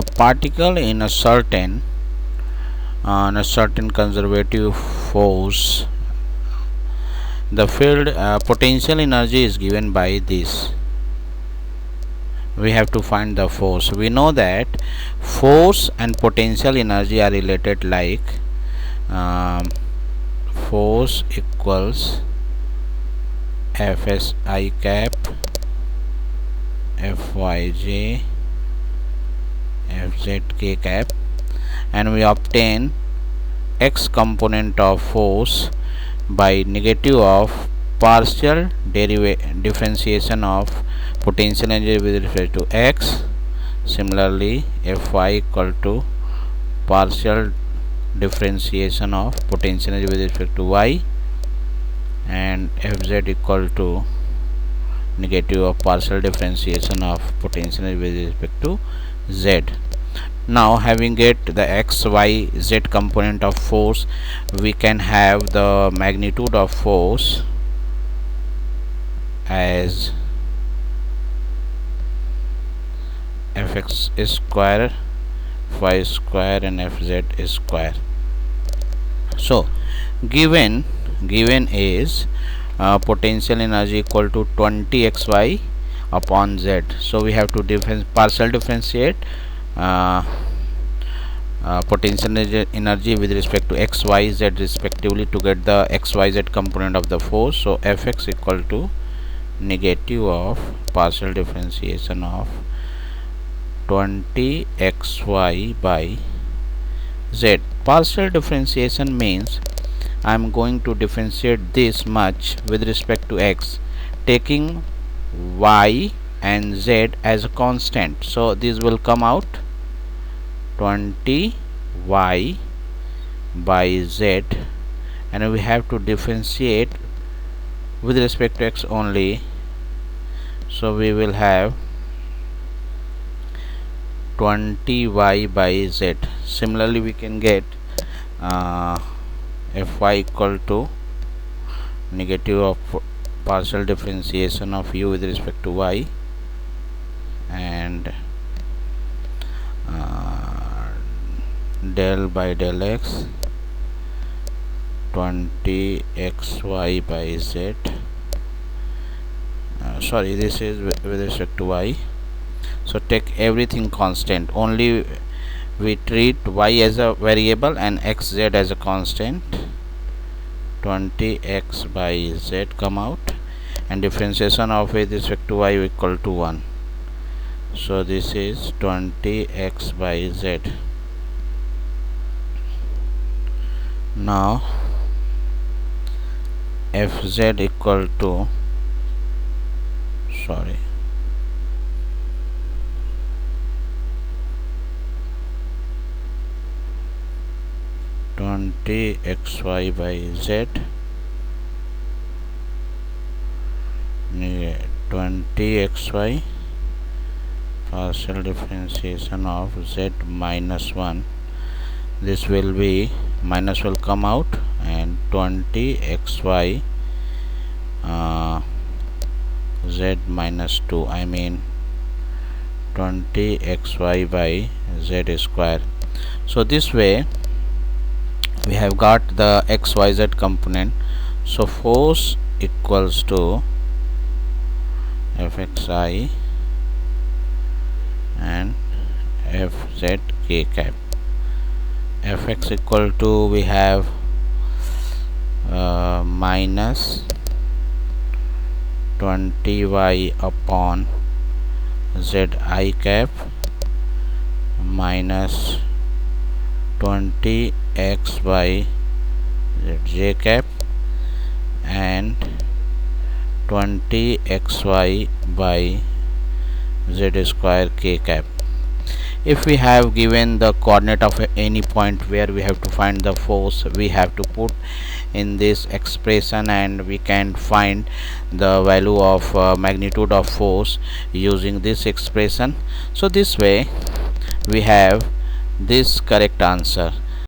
a particle in a certain conservative force, the field potential energy is given by this. We have to find the force. We know that force and potential energy are related like um, force equals Fsi cap Fyj Fzk cap, and we obtain x component of force by negative of partial differentiation of potential energy with respect to x. Similarly, Fy equal to partial differentiation of potential energy with respect to y, and Fz equal to negative of partial differentiation of potential energy with respect to z. Now, having get the x, y, z component of force, we can have the magnitude of force as Fx square, y square, and Fz square. So, given is potential energy equal to 20xy upon z. So we have to partial differentiate potential energy with respect to x, y, z respectively to get the x, y, z component of the force. So Fx equal to negative of partial differentiation of 20xy by z. Partial differentiation means I am going to differentiate this much with respect to x, taking y and z as a constant. So this will come out 20y by z, and we have to differentiate with respect to x only. So we will have 20y by z. Similarly, we can get Fy equal to negative of partial differentiation of u with respect to y, and del by del x 20xy by z. Sorry, this is with respect to y. So take everything constant, only we treat y as a variable and xz as a constant. 20x by z come out, and differentiation of with respect to y equal to 1. So this is 20x by z. Now Fz equal to 20xy by z, 20xy partial differentiation of z minus 1. This will be minus will come out, and 20xy z minus 2, I mean 20xy by z square. So this way we have got the xyz component. So force equals to Fxi and Fzk cap. Fx equal to, we have minus 20y upon zi cap minus 20x by zj cap and 20xy by z square k cap. If we have given the coordinate of any point where we have to find the force, we have to put in this expression, and we can find the value of magnitude of force using this expression. So this way we have this correct answer.